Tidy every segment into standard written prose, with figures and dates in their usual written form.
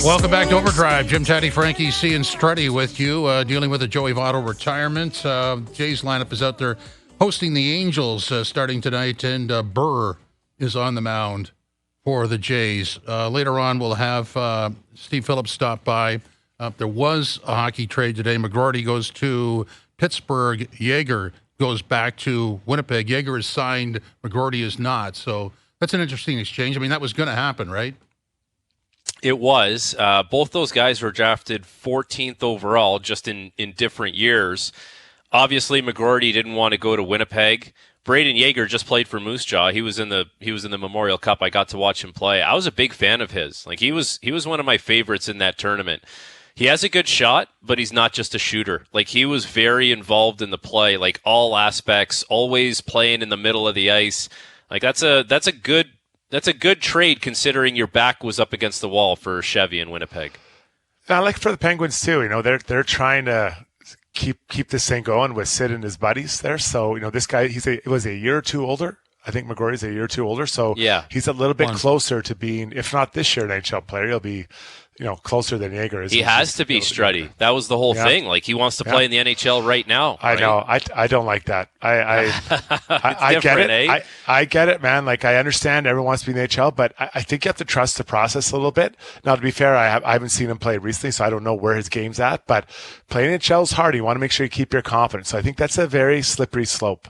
Welcome back to Overdrive. Jim, Tatti, Frankie, C, and Struddy with you, dealing with the Joey Votto retirement. Jay's lineup is out there hosting the Angels starting tonight, and Burr is on the mound for the Jays. Later on, we'll have Steve Phillips stop by. There was a hockey trade today. McGroarty goes to Pittsburgh. Yeager goes back to Winnipeg. Yeager is signed. McGroarty is not. So that's an interesting exchange. I mean, that was going to happen, right? It was. Both those guys were drafted 14th overall, just in different years. Obviously, McGroarty didn't want to go to Winnipeg. Braden Yeager just played for Moose Jaw. He was in the Memorial Cup. I got to watch him play. I was a big fan of his. Like he was one of my favorites in that tournament. He has a good shot, but he's not just a shooter. Like he was very involved in the play, like all aspects, always playing in the middle of the ice. Like that's a good trade considering your back was up against the wall for Chevy in Winnipeg. I like for the Penguins too. You know, they're trying to keep this thing going with Sid and his buddies there. So, you know, this guy, he was a year or two older. I think McGroarty's a year or two older. So yeah, he's a little bit closer to being, if not this year, an NHL player, he'll be, you know, closer than Yeager is. He has to be, Struddy. That was the whole thing. Like he wants to play in the NHL right now. I know. I don't like that. I get it. Eh? I get it, man. Like I understand everyone wants to be in the NHL, but I think you have to trust the process a little bit. Now, to be fair, I haven't seen him play recently, so I don't know where his game's at. But playing NHL is hard. You want to make sure you keep your confidence. So I think that's a very slippery slope.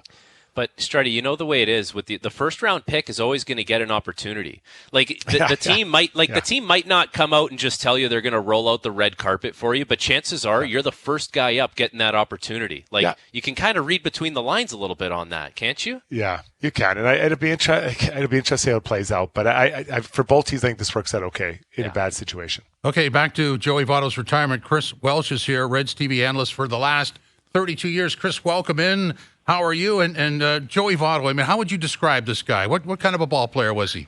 But, Struddy, you know the way it is. With the first-round pick is always going to get an opportunity. Like, the team the team might not come out and just tell you they're going to roll out the red carpet for you, but chances are you're the first guy up getting that opportunity. Like, you can kind of read between the lines a little bit on that, can't you? Yeah, you can. And it'll be interesting how it plays out. But I for both teams, I think this works out okay in a bad situation. Okay, back to Joey Votto's retirement. Chris Welsh is here, Reds TV analyst for the last 32 years. Chris, welcome in. How are you? And Joey Votto, I mean, how would you describe this guy? What kind of a ball player was he?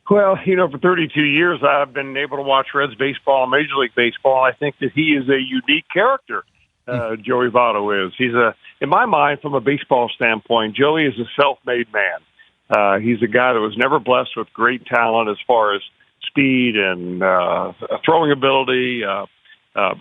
Well, you know, for 32 years, I've been able to watch Reds baseball and Major League Baseball. I think that he is a unique character, Joey Votto is. He's in my mind, from a baseball standpoint, Joey is a self-made man. He's a guy that was never blessed with great talent as far as speed and throwing ability.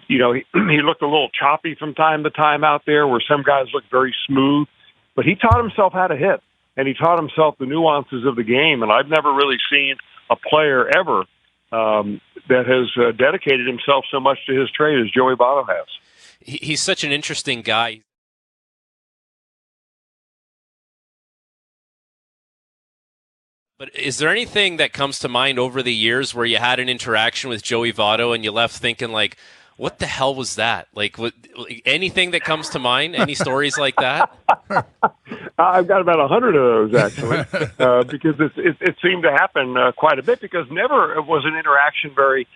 You know, he looked a little choppy from time to time out there where some guys look very smooth, but he taught himself how to hit, and he taught himself the nuances of the game. And I've never really seen a player ever that has dedicated himself so much to his trade as Joey Votto has. He's such an interesting guy. But is there anything that comes to mind over the years where you had an interaction with Joey Votto and you left thinking like, what the hell was that? Like, anything that comes to mind? Any stories like that? I've got about 100 of those, actually, because it seemed to happen quite a bit, because never was an interaction very,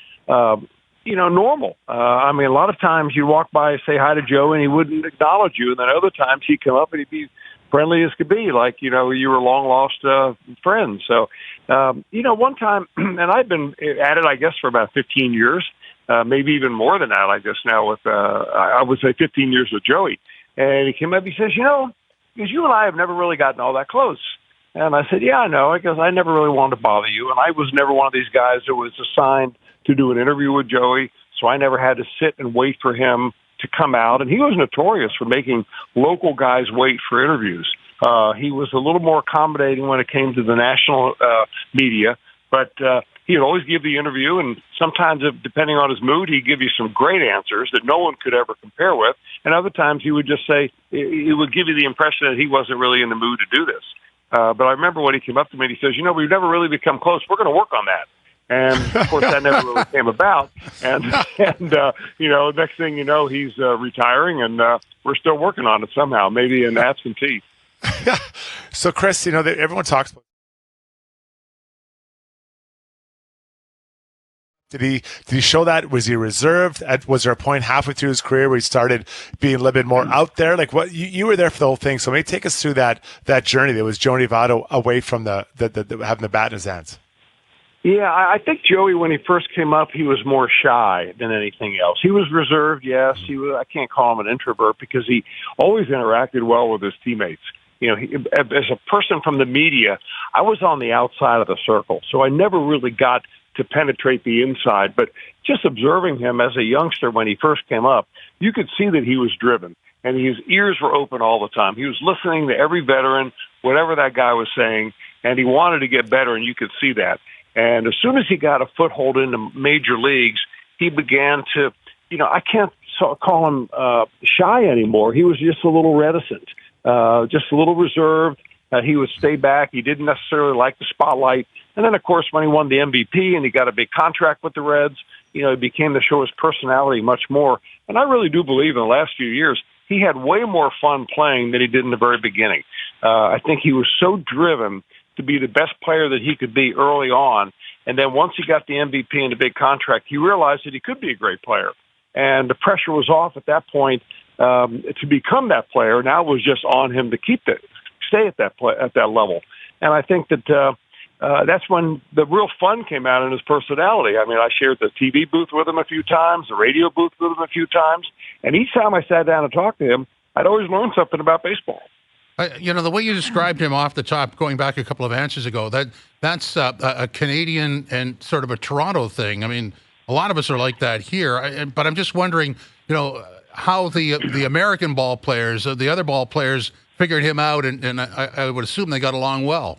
normal. I mean, a lot of times you walk by and say hi to Joe, and he wouldn't acknowledge you, and then other times he'd come up and he'd be friendly as could be, like, you know, you were long-lost friends. So, one time, and I've been at it, I guess, for about 15 years, maybe even more than that, I guess now with, I would say 15 years with Joey. And he came up, he says, because you and I have never really gotten all that close. And I said, yeah, I know, because I never really wanted to bother you. And I was never one of these guys that was assigned to do an interview with Joey, so I never had to sit and wait for him to come out. And he was notorious for making local guys wait for interviews. He was a little more accommodating when it came to the national media, but he would always give the interview, and sometimes, depending on his mood, he'd give you some great answers that no one could ever compare with. And other times he would just say, he would give you the impression that he wasn't really in the mood to do this. But I remember when he came up to me and he says, we've never really become close. We're going to work on that. And, of course, that never really came about. And next thing you know, he's retiring, and we're still working on it somehow, maybe in absent teeth. So, Chris, everyone talks about. Did he show that? Was he reserved? Was there a point halfway through his career where he started being a little bit more out there? Like, what you were there for the whole thing, so maybe take us through that journey that was Joey Votto away from the having the bat in his hands. Yeah, I think Joey, when he first came up, he was more shy than anything else. He was reserved, yes. I can't call him an introvert because he always interacted well with his teammates. As a person from the media, I was on the outside of the circle, so I never really got to penetrate the inside. But just observing him as a youngster when he first came up, you could see that he was driven, and his ears were open all the time. He was listening to every veteran, whatever that guy was saying, and he wanted to get better, and you could see that. And as soon as he got a foothold in the major leagues, he began to, I can't call him shy anymore. He was just a little reticent, just a little reserved. He would stay back. He didn't necessarily like the spotlight. And then, of course, when he won the MVP and he got a big contract with the Reds, it became to show his personality much more. And I really do believe in the last few years, he had way more fun playing than he did in the very beginning. I think he was so driven to be the best player that he could be early on. And then once he got the MVP and the big contract, he realized that he could be a great player. And the pressure was off at that point to become that player. Now it was just on him to stay at that level. And I think that that's when the real fun came out in his personality. I mean, I shared the TV booth with him a few times, the radio booth with him a few times. And each time I sat down and talked to him, I'd always learn something about baseball. The way you described him off the top, going back a couple of answers ago, that's a Canadian and sort of a Toronto thing. I mean, a lot of us are like that here. But I'm just wondering, how the American ball players, the other ball players, figured him out, and I would assume they got along well.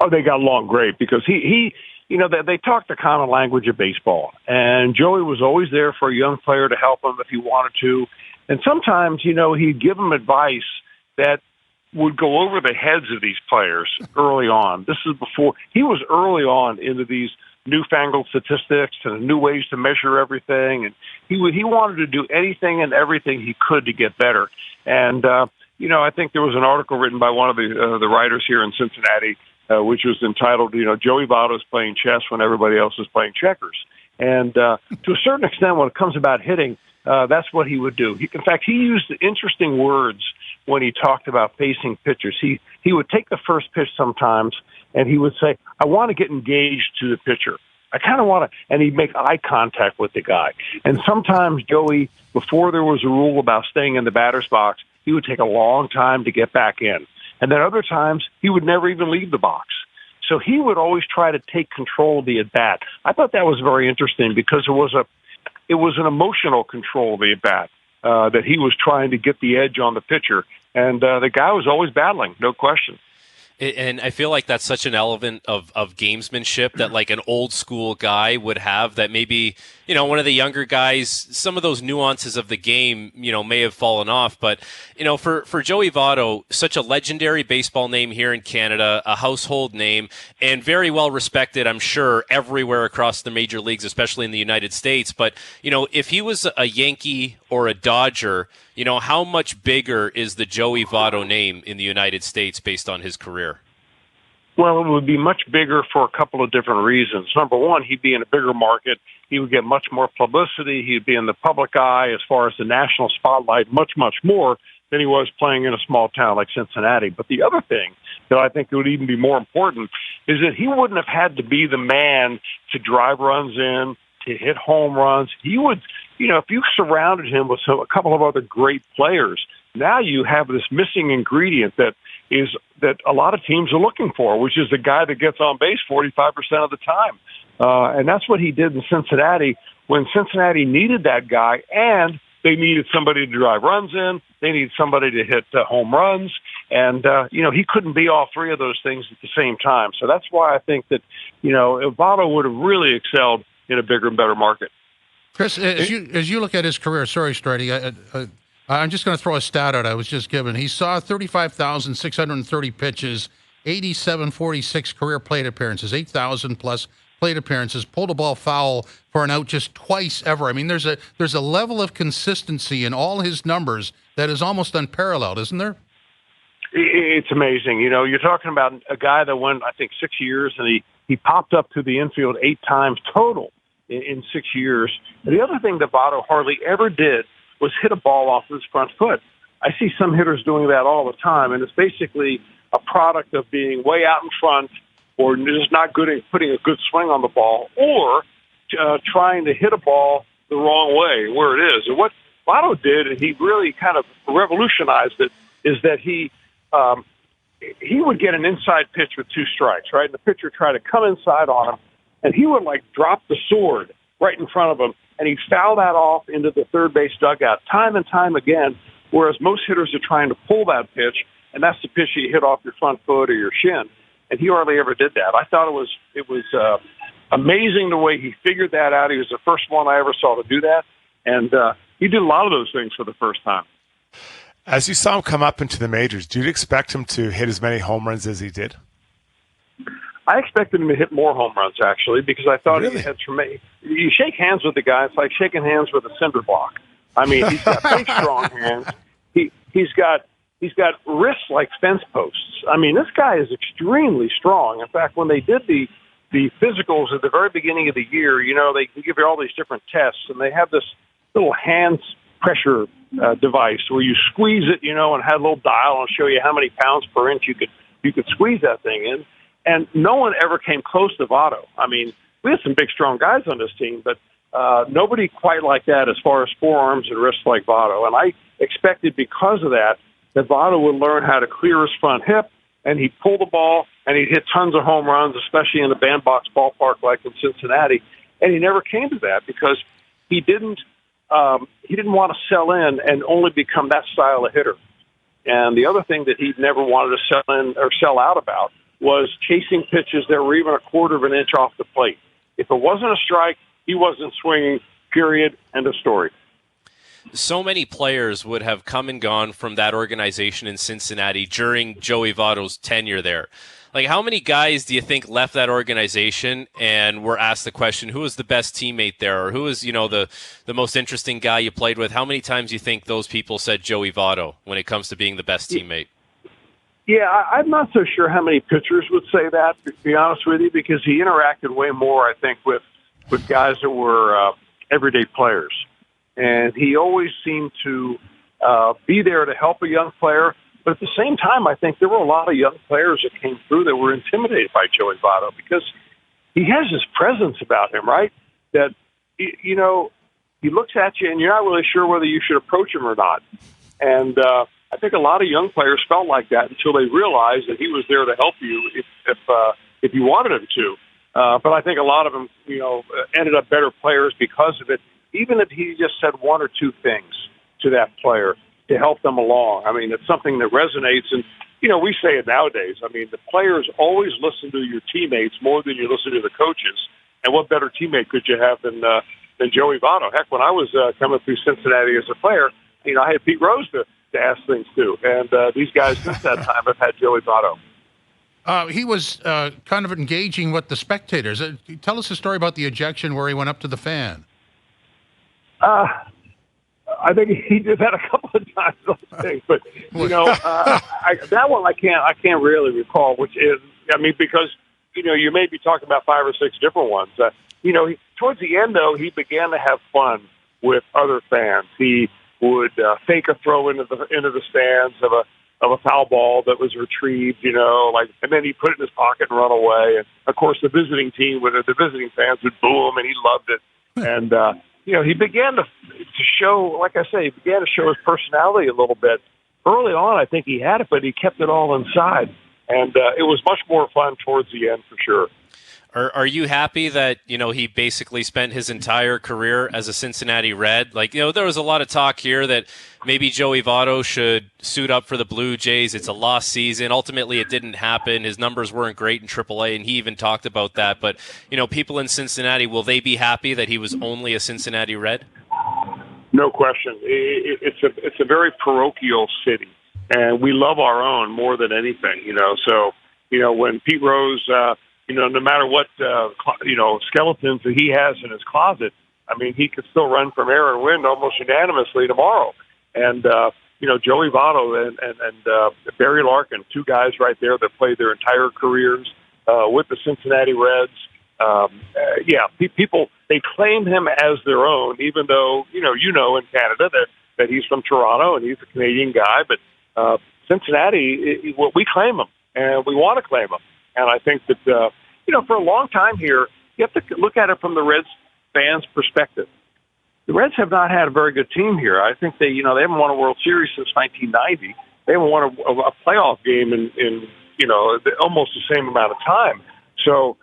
Oh, they got along great because he they talked the common language of baseball, and Joey was always there for a young player to help him if he wanted to. And sometimes, he'd give him advice that would go over the heads of these players early on. This is before he was early on into these newfangled statistics and new ways to measure everything. And he wanted to do anything and everything he could to get better. And, I think there was an article written by one of the writers here in Cincinnati, which was entitled, Joey Votto is playing chess when everybody else is playing checkers. And to a certain extent, when it comes about hitting, that's what he would do. In fact, he used interesting words when he talked about facing pitchers. He would take the first pitch sometimes, and he would say, I want to get engaged to the pitcher. I kind of want to, and he'd make eye contact with the guy. And sometimes Joey, before there was a rule about staying in the batter's box, he would take a long time to get back in. And then other times, he would never even leave the box. So he would always try to take control of the at-bat. I thought that was very interesting because it was an emotional control of the at-bat that he was trying to get the edge on the pitcher. And the guy was always battling, no question. And I feel like that's such an element of gamesmanship that like an old school guy would have that maybe, one of the younger guys, some of those nuances of the game, may have fallen off. But, for Joey Votto, such a legendary baseball name here in Canada, a household name, and very well respected, I'm sure, everywhere across the major leagues, especially in the United States. But, if he was a Yankee or a Dodger, how much bigger is the Joey Votto name in the United States based on his career? Well, it would be much bigger for a couple of different reasons. Number one, he'd be in a bigger market. He would get much more publicity. He'd be in the public eye as far as the national spotlight, much, much more than he was playing in a small town like Cincinnati. But the other thing that I think would even be more important is that he wouldn't have had to be the man to drive runs in, to hit home runs. He would, if you surrounded him with a couple of other great players, now you have this missing ingredient that a lot of teams are looking for, which is the guy that gets on base 45% of the time. And that's what he did in Cincinnati when Cincinnati needed that guy, and they needed somebody to drive runs in. They needed somebody to hit home runs. And, he couldn't be all three of those things at the same time. So that's why I think that, Votto would have really excelled in a bigger and better market. Chris, as you look at his career, sorry, Struddy, I'm just going to throw a stat out I was just given. He saw 35,630 pitches, 8,746 career plate appearances, 8,000 plus plate appearances, pulled a ball foul for an out just twice ever. I mean, there's a level of consistency in all his numbers that is almost unparalleled, isn't there? It's amazing. You're talking about a guy that went, I think, 6 years, and he popped up to the infield 8 times total in 6 years. And the other thing that Votto hardly ever did was hit a ball off his front foot. I see some hitters doing that all the time, and it's basically a product of being way out in front or just not good at putting a good swing on the ball or trying to hit a ball the wrong way where it is. And what Votto did, and he really kind of revolutionized it, is that he would get an inside pitch with 2 strikes, right? And the pitcher tried to come inside on him, and he would like drop the sword right in front of him, and he'd foul that off into the third base dugout time and time again, whereas most hitters are trying to pull that pitch, and that's the pitch you hit off your front foot or your shin, and he hardly ever did that. I thought it was amazing the way he figured that out. He was the first one I ever saw to do that, and he did a lot of those things for the first time. As you saw him come up into the majors, do you expect him to hit as many home runs as he did? I expected him to hit more home runs, actually, because I thought he had tremendous. You shake hands with the guy; it's like shaking hands with a cinder block. I mean, he's got big, strong hands. He's got wrists like fence posts. I mean, this guy is extremely strong. In fact, when they did the physicals at the very beginning of the year, you know, they give you all these different tests, and they have this little hand pressure device where you squeeze it, you know, and had a little dial and show you how many pounds per inch you could squeeze that thing in. And no one ever came close to Votto. I mean, we had some big, strong guys on this team, but nobody quite like that as far as forearms and wrists like Votto. And I expected because of that Votto would learn how to clear his front hip, and he'd pull the ball, and he'd hit tons of home runs, especially in a bandbox ballpark like in Cincinnati. And he never came to that because he didn't want to sell in and only become that style of hitter. And the other thing that he never wanted to sell in or sell out about was chasing pitches that were even a quarter of an inch off the plate. If it wasn't a strike, he wasn't swinging, period, end of story. So many players would have come and gone from that organization in Cincinnati during Joey Votto's tenure there. Like, how many guys do you think left that organization and were asked the question, who was the best teammate there, or who was, you know, the most interesting guy you played with? How many times do you think those people said Joey Votto when it comes to being the best teammate? Yeah, I'm not so sure how many pitchers would say that, to be honest with you, because he interacted way more, I think, with guys that were everyday players. And he always seemed to be there to help a young player. But at the same time, I think there were a lot of young players that came through that were intimidated by Joey Votto because he has this presence about him, right? That, you know, he looks at you and you're not really sure whether you should approach him or not. And I think a lot of young players felt like that until they realized that he was there to help you if you wanted him to. But I think a lot of them, you know, ended up better players because of it, even if he just said one or two things to that player to help them along. I mean, it's something that resonates. And, you know, we say it nowadays. I mean, the players always listen to your teammates more than you listen to the coaches. And what better teammate could you have than Joey Votto? Heck, when I was coming through Cincinnati as a player, you know, I had Pete Rose to ask things to. And these guys since that time have had Joey Votto. He was kind of engaging with the spectators. Tell us a story about the ejection where he went up to the fan. I think he did that a couple of times, I think. But, you know, that one I can't really recall, which is, I mean, because, you know, you may be talking about 5 or 6 different ones. You know, towards the end, though, he began to have fun with other fans. He would fake a throw into the stands of a foul ball that was retrieved, you know, like, and then he put it in his pocket and run away. And of course, the visiting fans would boo him, and he loved it. And you know, he began to show, like I say, he began to show his personality a little bit. Early on, I think he had it, but he kept it all inside. And it was much more fun towards the end, for sure. Are you happy that, you know, he basically spent his entire career as a Cincinnati Red? Like, you know, there was a lot of talk here that maybe Joey Votto should suit up for the Blue Jays. It's a lost season. Ultimately, it didn't happen. His numbers weren't great in AAA, and he even talked about that. But, you know, people in Cincinnati, will they be happy that he was only a Cincinnati Red? No question. It's a very parochial city, and we love our own more than anything, you know. So, you know, when Pete Rose, you know, no matter what, you know, skeletons that he has in his closet, I mean, he could still run from air and wind almost unanimously tomorrow. And, you know, Joey Votto and Barry Larkin, 2 guys right there that played their entire careers with the Cincinnati Reds. Yeah, people, they claim him as their own, even though, you know, in Canada that he's from Toronto and he's a Canadian guy. But Cincinnati, we claim him, and we want to claim him. And I think that, you know, for a long time here, you have to look at it from the Reds fans' perspective. The Reds have not had a very good team here. I think they haven't won a World Series since 1990. They haven't won a playoff game in you know, almost the same amount of time. So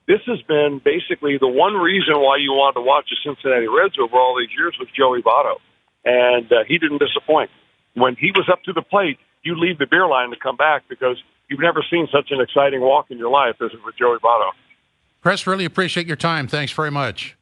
this has been basically the one reason why you wanted to watch the Cincinnati Reds over all these years was Joey Votto. And he didn't disappoint. When he was up to the plate, you leave the beer line to come back because you've never seen such an exciting walk in your life as with Joey Votto. Chris, really appreciate your time. Thanks very much.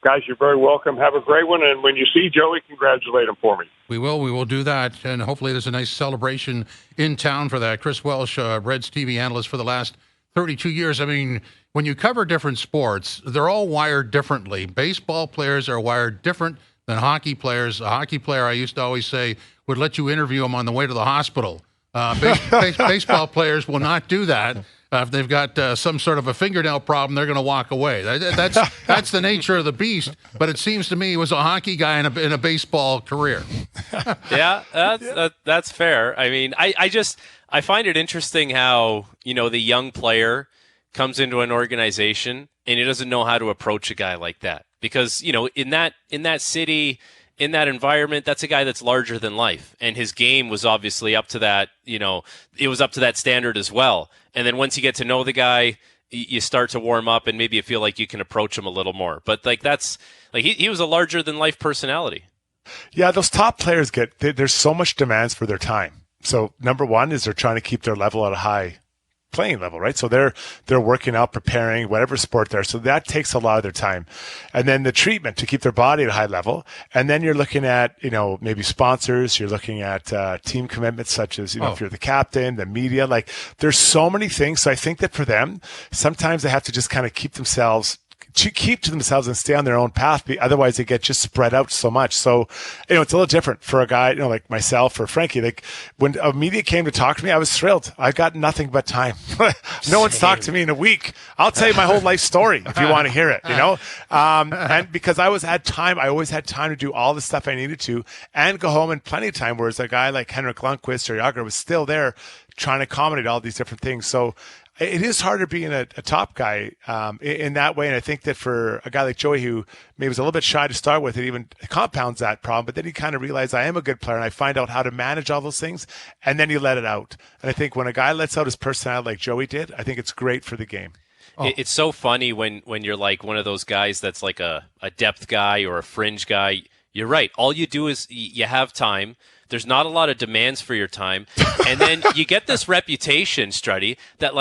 Guys, you're very welcome. Have a great one. And when you see Joey, congratulate him for me. We will do that. And hopefully there's a nice celebration in town for that. Chris Welsh, Reds TV analyst for the last 32 years. I mean, when you cover different sports, they're all wired differently. Baseball players are wired different than hockey players. A hockey player, I used to always say, would let you interview him on the way to the hospital. Baseball players will not do that. If they've got some sort of a fingernail problem, they're going to walk away. That's the nature of the beast. But it seems to me he was a hockey guy in a baseball career. Yeah, that's fair. I mean, I find it interesting how, the young player comes into an organization and he doesn't know how to approach a guy like that. Because, in that city, in that environment, that's a guy that's larger than life. And his game was obviously up to that, it was up to that standard as well. And then once you get to know the guy, you start to warm up and maybe you feel like you can approach him a little more. But he was a larger than life personality. Yeah, those top players there's so much demands for their time. So number one is they're trying to keep their level at a high playing level, right? So they're working out, preparing, whatever sport they're. So that takes a lot of their time. And then the treatment to keep their body at a high level. And then you're looking at, maybe sponsors, you're looking at team commitments such as, if you're the captain, the media, there's so many things. So I think that for them, sometimes they have to just kind of keep to themselves and stay on their own path. Otherwise they get just spread out so much. So, it's a little different for a guy, like myself or Frankie. When a media came to talk to me, I was thrilled. I got nothing but time. No one's talked to me in a week. I'll tell you my whole life story if you want to hear it, and because I always had time to do all the stuff I needed to and go home in plenty of time. Whereas a guy like Henrik Lundqvist or Yager was still there trying to accommodate all these different things. So, it is harder being a top guy in that way. And I think that for a guy like Joey, who maybe was a little bit shy to start with, it even compounds that problem. But then he kind of realized I am a good player and I find out how to manage all those things. And then you let it out. And I think when a guy lets out his personality like Joey did, I think it's great for the game. It's so funny when you're like one of those guys that's like a depth guy or a fringe guy. You're right. All you do is you have time. There's not a lot of demands for your time. And then you get this reputation, Struddy, that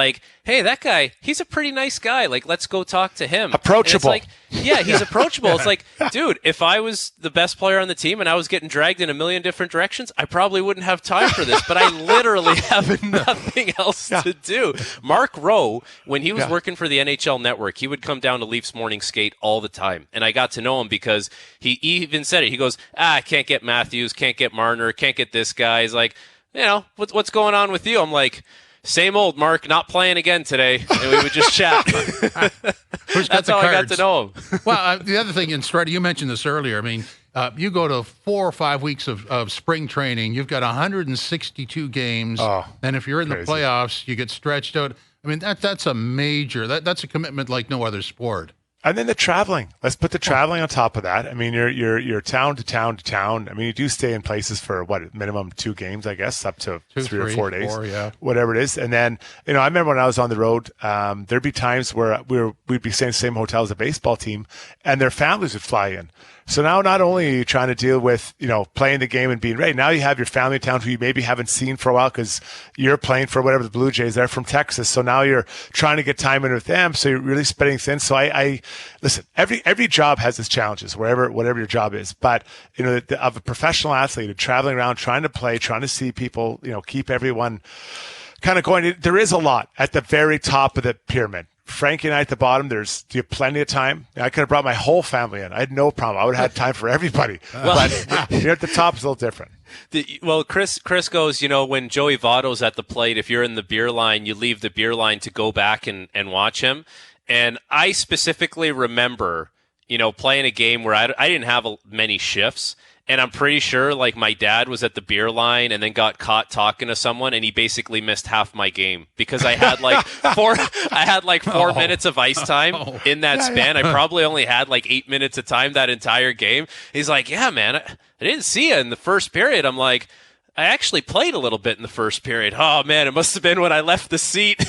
hey, that guy, he's a pretty nice guy. Let's go talk to him. Approachable. Yeah, he's approachable. It's dude, if I was the best player on the team and I was getting dragged in a million different directions, I probably wouldn't have time for this. But I literally have nothing else to do. Mark Rowe, when he was working for the NHL Network, he would come down to Leafs Morning Skate all the time. And I got to know him because he even said it. He goes, I can't get Matthews, can't get Marner, can't get this guy. He's like, what's going on with you? I'm like, same old, Mark, not playing again today. And we would just chat. That's how I got to know him. Well, the other thing, and Struddy, you mentioned this earlier. I mean, you go to 4 or 5 weeks of spring training. You've got 162 games. And if you're in the playoffs, you get stretched out. I mean, that's a major, that's a commitment like no other sport. And then the traveling. Let's put the traveling on top of that. I mean, you're town to town to town. I mean, you do stay in places for minimum 2 games, I guess, up to 3 or 4 days, whatever it is. And then, I remember when I was on the road, there'd be times where we'd be staying in the same hotel as a baseball team, and their families would fly in. So now not only are you trying to deal with, playing the game and being ready, now you have your family in town who you maybe haven't seen for a while because you're playing for whatever the Blue Jays. They're from Texas. So now you're trying to get time in with them. So you're really spreading thin. So I listen, every job has its challenges, whatever your job is. But, of a professional athlete, traveling around, trying to play, trying to see people, keep everyone kind of going. There is a lot at the very top of the pyramid. Frankie and I at the bottom, you have plenty of time. I could have brought my whole family in. I had no problem. I would have had time for everybody. But you're at the top, it's a little different. Chris goes, when Joey Votto's at the plate, if you're in the beer line, you leave the beer line to go back and watch him. And I specifically remember, playing a game where I didn't have many shifts. And I'm pretty sure, my dad was at the beer line and then got caught talking to someone, and he basically missed half my game because I had 4 minutes of ice time in that span. I probably only had 8 minutes of time that entire game. He's like, yeah, man, I didn't see you in the first period. I'm like, I actually played a little bit in the first period. Oh, man, it must have been when I left the seat.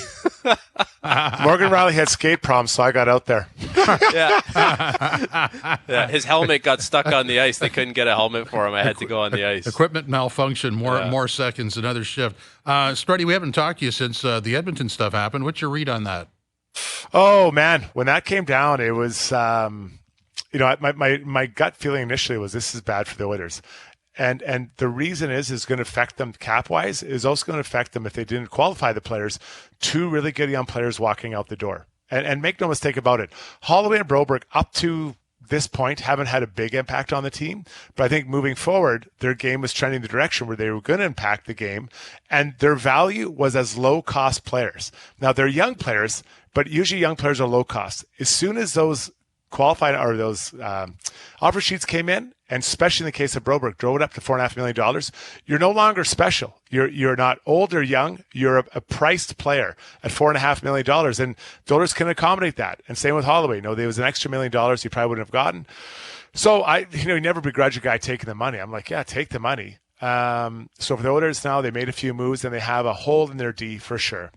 Morgan Riley had skate problems, so I got out there. Yeah, his helmet got stuck on the ice. They couldn't get a helmet for him. I had to go on the ice. Equipment malfunction, more seconds, another shift. Struddy, we haven't talked to you since the Edmonton stuff happened. What's your read on that? Oh, man. When that came down, it was, my gut feeling initially was this is bad for the Oilers. And the reason is going to affect them cap-wise, is also going to affect them if they didn't qualify the players, two really good young players walking out the door. And make no mistake about it, Holloway and Broberg up to this point haven't had a big impact on the team. But I think moving forward, their game was trending the direction where they were going to impact the game. And their value was as low-cost players. Now, they're young players, but usually young players are low-cost. As soon as those qualified or those offer sheets came in, and especially in the case of Broberg, drove it up to $4.5 million, you're no longer special. You're not old or young. You're a priced player at $4.5 million, and the Oilers can accommodate that. And same with Holloway. There was an extra $1 million he probably wouldn't have gotten. So you never begrudge a guy taking the money. I'm like, yeah, take the money. So for the Oilers now, they made a few moves, and they have a hole in their D for sure.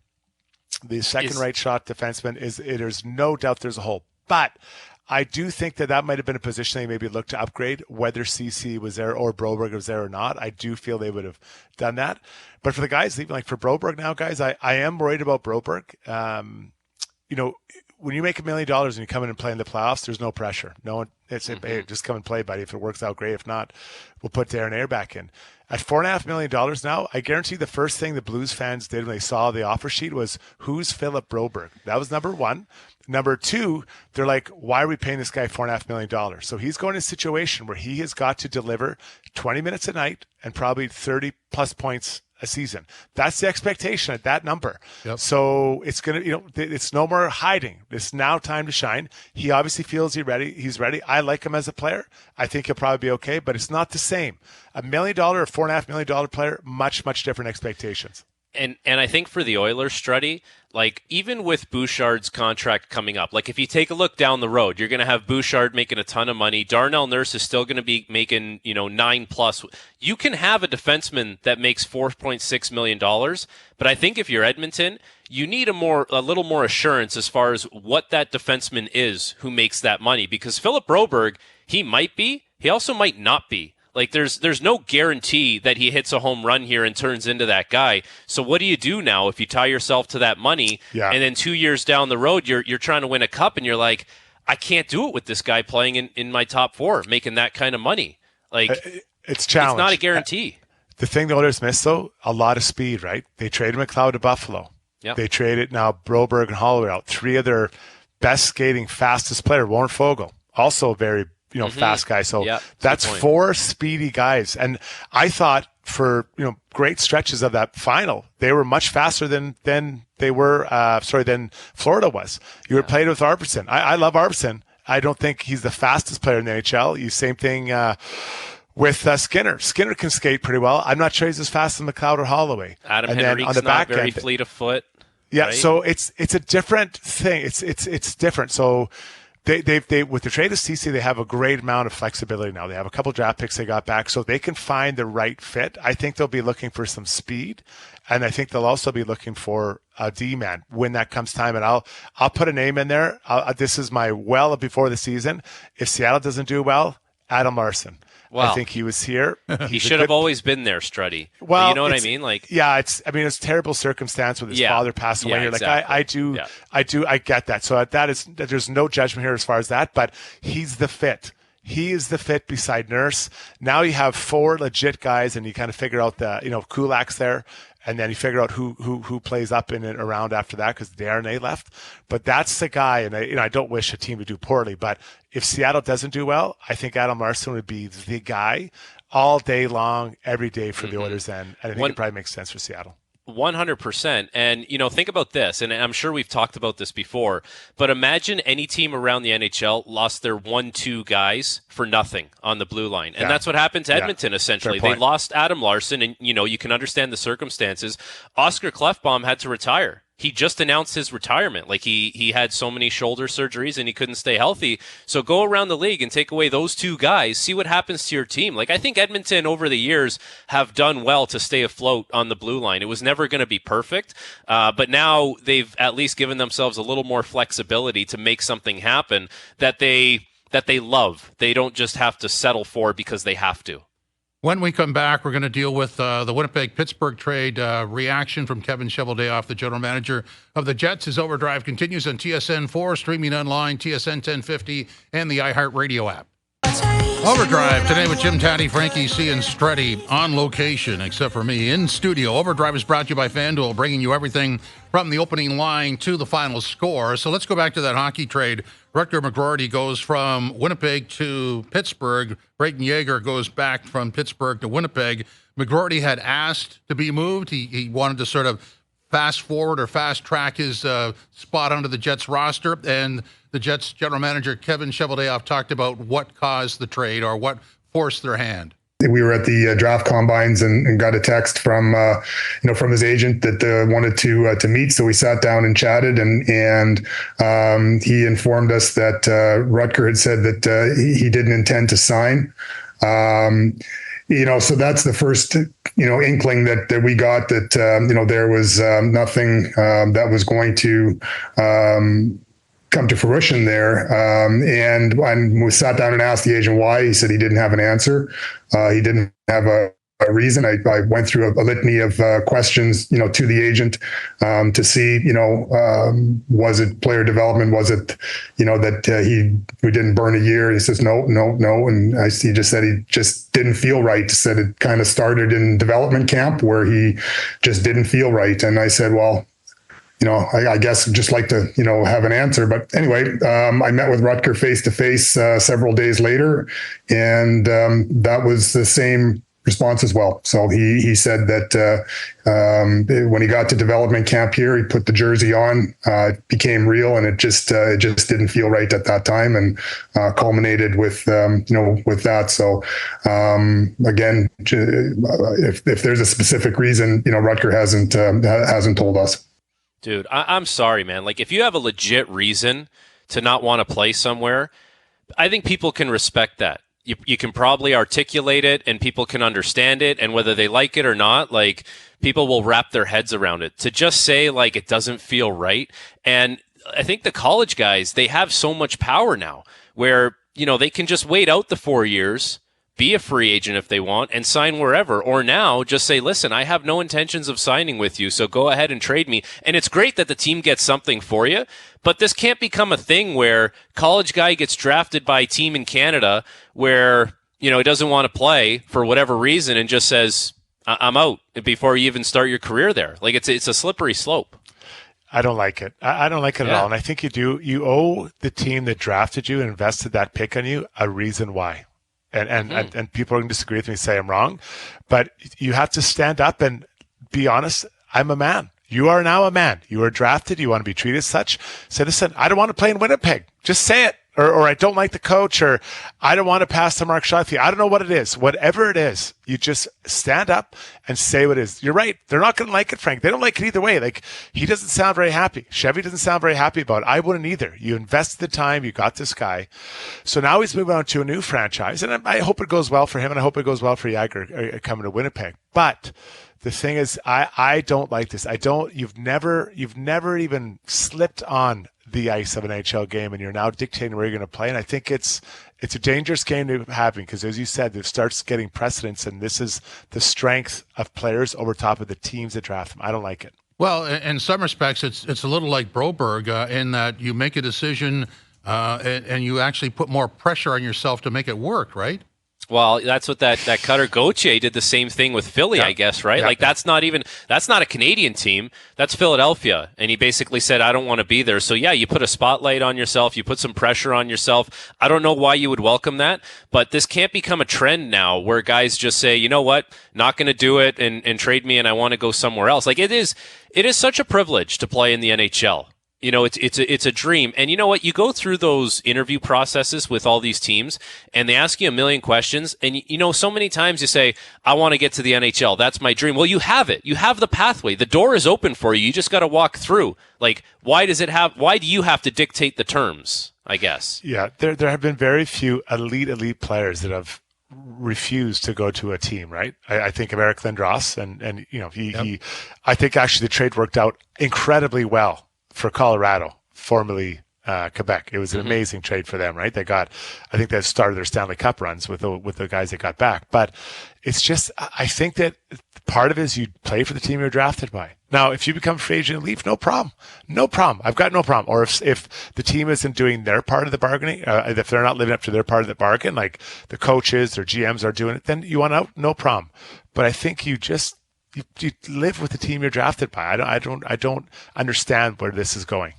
The second right shot defenseman there's no doubt there's a hole, but I do think that might have been a position they maybe looked to upgrade, whether CC was there or Broberg was there or not. I do feel they would have done that. But for the guys leaving, like for Broberg now, guys, I am worried about Broberg. When you make $1 million and you come in and play in the playoffs, there's no pressure. No one, hey, just come and play, buddy. If it works out, great. If not, we'll put Darren Ayer back in. At $4.5 million now, I guarantee the first thing the Blues fans did when they saw the offer sheet was, who's Philip Broberg? That was number one. Number two, they're like, why are we paying this guy $4.5 million? So he's going in a situation where he has got to deliver 20 minutes a night and probably 30 plus points a season. That's the expectation at that number. Yep. So it's going to, it's no more hiding. It's now time to shine. He obviously feels he's ready. I like him as a player. I think he'll probably be okay, but it's not the same. $1 million or $4.5 million player, much, much different expectations. And I think for the Oilers, Struddy, like even with Bouchard's contract coming up, like if you take a look down the road, you're going to have Bouchard making a ton of money. Darnell Nurse is still going to be making, 9+. You can have a defenseman that makes $4.6 million, but I think if you're Edmonton, you need a little more assurance as far as what that defenseman is who makes that money. Because Philip Broberg, he might be, he also might not be. Like there's no guarantee that he hits a home run here and turns into that guy. So what do you do now if you tie yourself to that money and then 2 years down the road you're trying to win a cup and you're like, I can't do it with this guy playing in my top four, making that kind of money. Like it's challenge. It's not a guarantee. The thing the Oilers missed though, a lot of speed, right? They traded McLeod to Buffalo. Yep. They traded now Broberg and Holloway out. Three of their best skating, fastest player, Warren Foegele, also very fast guy. So that's four speedy guys. And I thought for, great stretches of that final, they were much faster than they were, than Florida was. You were played with Arvidsson. I love Arvidsson. I don't think he's the fastest player in the NHL. Same thing, with Skinner. Skinner can skate pretty well. I'm not sure he's as fast as McLeod or Holloway. Adam Henrique's not very fleet of foot. Yeah. Right? So it's a different thing. It's different. So, They with the trade of CC, they have a great amount of flexibility now. They have a couple draft picks they got back, so they can find the right fit. I think they'll be looking for some speed, and I think they'll also be looking for a D-man when that comes time. And I'll put a name in there. This is my before the seaseason. If Seattle doesn't do well, Adam Larson. Wow. I think he was here. He should have always been there, Struddy. Well, you know what I mean? Like, yeah, it's terrible circumstance with his father passing away. Exactly. I get that. So there's no judgment here as far as that, but he's the fit. He is the fit beside Nurse. Now you have four legit guys, and you kind of figure out Kulak's there. And then you figure out who plays up in and around after that because Darnay left. But that's the guy, and I don't wish a team to do poorly. But if Seattle doesn't do well, I think Adam Larson would be the guy all day long, every day for the Oilers. And I think it probably makes sense for Seattle. 100%. And, think about this, and I'm sure we've talked about this before, but imagine any team around the NHL lost their 1-2 guys for nothing on the blue line. And that's what happened to Edmonton, essentially. They lost Adam Larson, and, you can understand the circumstances. Oscar Klefbom had to retire. he just announced his retirement. Like he had so many shoulder surgeries and he couldn't stay healthy. So go around the league and take away those two guys, see what happens to your team. Like I think Edmonton over the years have done well to stay afloat on the blue line. It was never going to be perfect, but now they've at least given themselves a little more flexibility to make something happen that they love. They don't just have to settle for because they have to. When we come back, we're going to deal with the Winnipeg-Pittsburgh trade reaction from Kevin Cheveldayoff, the general manager of the Jets. His Overdrive continues on TSN4, streaming online, TSN 1050, and the iHeartRadio app. Overdrive today with Jim, Tatti, Frankie C, and Struddy on location, except for me, in studio. Overdrive is brought to you by FanDuel, bringing you everything from the opening line to the final score. So let's go back to that hockey trade. Rutger McGroarty goes from Winnipeg to Pittsburgh. Brayden Yager goes back from Pittsburgh to Winnipeg. McGroarty had asked to be moved. He wanted to sort of fast forward or fast track his spot onto the Jets roster. And the Jets general manager, Kevin Cheveldayoff, talked about what caused the trade or what forced their hand. We were at the draft combines and got a text from from his agent that wanted to meet. So we sat down and chatted, and he informed us that Rutger had said that he didn't intend to sign. So that's the first inkling that we got that there was nothing that was going to come to fruition there. And when we sat down and asked the agent why, he said he didn't have an answer. He didn't have a reason. I went through a litany of questions, to the agent to see, was it player development? Was it, that we didn't burn a year? He says, no. And he just said he just didn't feel right. He said it kind of started in development camp where he just didn't feel right. And I said, well, I guess just like to, have an answer. But anyway, I met with Rutger face to face several days later, and that was the same response as well. So he said that when he got to development camp here, he put the jersey on, it became real, and it just didn't feel right at that time, and culminated with with that. So again, if there's a specific reason, Rutger hasn't told us. Dude, I'm sorry, man. Like, if you have a legit reason to not want to play somewhere, I think people can respect that. You can probably articulate it and people can understand it, and whether they like it or not, like, people will wrap their heads around it. To just say, like, it doesn't feel right. And I think the college guys, they have so much power now where, they can just wait out the 4 years, be a free agent if they want, and sign wherever. Or now just say, listen, I have no intentions of signing with you, so go ahead and trade me. And it's great that the team gets something for you, but this can't become a thing where college guy gets drafted by a team in Canada where, he doesn't want to play for whatever reason and just says, I'm out before you even start your career there. Like, it's a slippery slope. I don't like it. I don't like it at all. And I think you owe the team that drafted you and invested that pick on you a reason why. And people are going to disagree with me and say I'm wrong, but you have to stand up and be honest. I'm a man. You are now a man. You are drafted. You want to be treated as such. Say, listen, I don't want to play in Winnipeg. Just say it. Or I don't like the coach, or I don't want to pass to Mark Scheifele. I don't know what it is. Whatever it is, you just stand up and say what it is. You're right. They're not going to like it, Frank. They don't like it either way. Like, he doesn't sound very happy. Chevy doesn't sound very happy about it. I wouldn't either. You invested the time. You got this guy. So now he's moving on to a new franchise. And I hope it goes well for him, and I hope it goes well for Yager coming to Winnipeg. But the thing is, I don't like this. You've never even slipped on the ice of an NHL game, and you're now dictating where you're going to play. And I think it's a dangerous game to have, because, as you said, it starts getting precedence, and this is the strength of players over top of the teams that draft them. I don't like it. Well, in some respects, it's a little like Broberg in that you make a decision and you actually put more pressure on yourself to make it work, right? Well, that's what that Cutter Gauthier did the same thing with Philly, I guess, right? Like, that's not a Canadian team. That's Philadelphia. And he basically said, I don't want to be there. So, yeah, you put a spotlight on yourself. You put some pressure on yourself. I don't know why you would welcome that, but this can't become a trend now where guys just say, you know what, not going to do it and trade me, and I want to go somewhere else. Like, it is such a privilege to play in the NHL. You know, it's a dream. And you know what? You go through those interview processes with all these teams, and they ask you a million questions. And, you know, so many times you say, I want to get to the NHL. That's my dream. Well, you have it. You have the pathway. The door is open for you. You just got to walk through. Like, why do you have to dictate the terms, I guess? Yeah, there have been very few elite players that have refused to go to a team, right? I think of Eric Lindros, and you know, he I think actually the trade worked out incredibly well for Colorado, formerly Quebec. It was an amazing trade for them, right? I think they started their Stanley Cup runs with the guys they got back. But it's just, I think that part of it is you play for the team you're drafted by. Now, if you become free agent and leave, no problem. I've got no problem. Or if the team isn't doing their part of the bargaining, if they're not living up to their part of the bargain, like the coaches or GMs are doing it, then you want out, no problem. But I think you live with the team you're drafted by. I don't understand where this is going.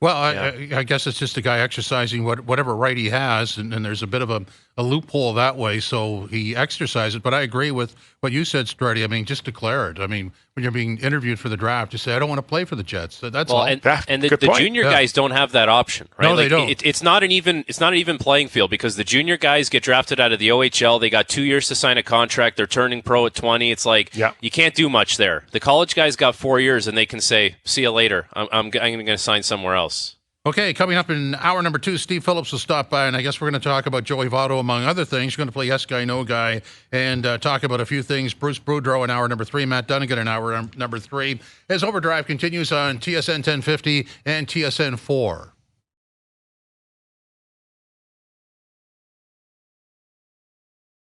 Well, I guess it's just a guy exercising whatever right he has, and there's a bit of a loophole that way, so he exercises it. But I agree with what you said, Struddy. I mean, just declare it. I mean, when you're being interviewed for the draft, you say, I don't want to play for the Jets. That's all. And the junior guys don't have that option, right? No, they don't. It's not an even playing field, because the junior guys get drafted out of the OHL. They got 2 years to sign a contract. They're turning pro at 20. It's like, you can't do much there. The college guys got 4 years, and they can say, see you later. I'm going to sign somewhere else. Okay, coming up in hour number 2, Steve Phillips will stop by, and I guess we're going to talk about Joey Votto, among other things. We're going to play Yes Guy, No Guy, and talk about a few things. Bruce Boudreau in hour number 3, Matt Dunnigan in hour number 3. As Overdrive continues on TSN 1050 and TSN 4.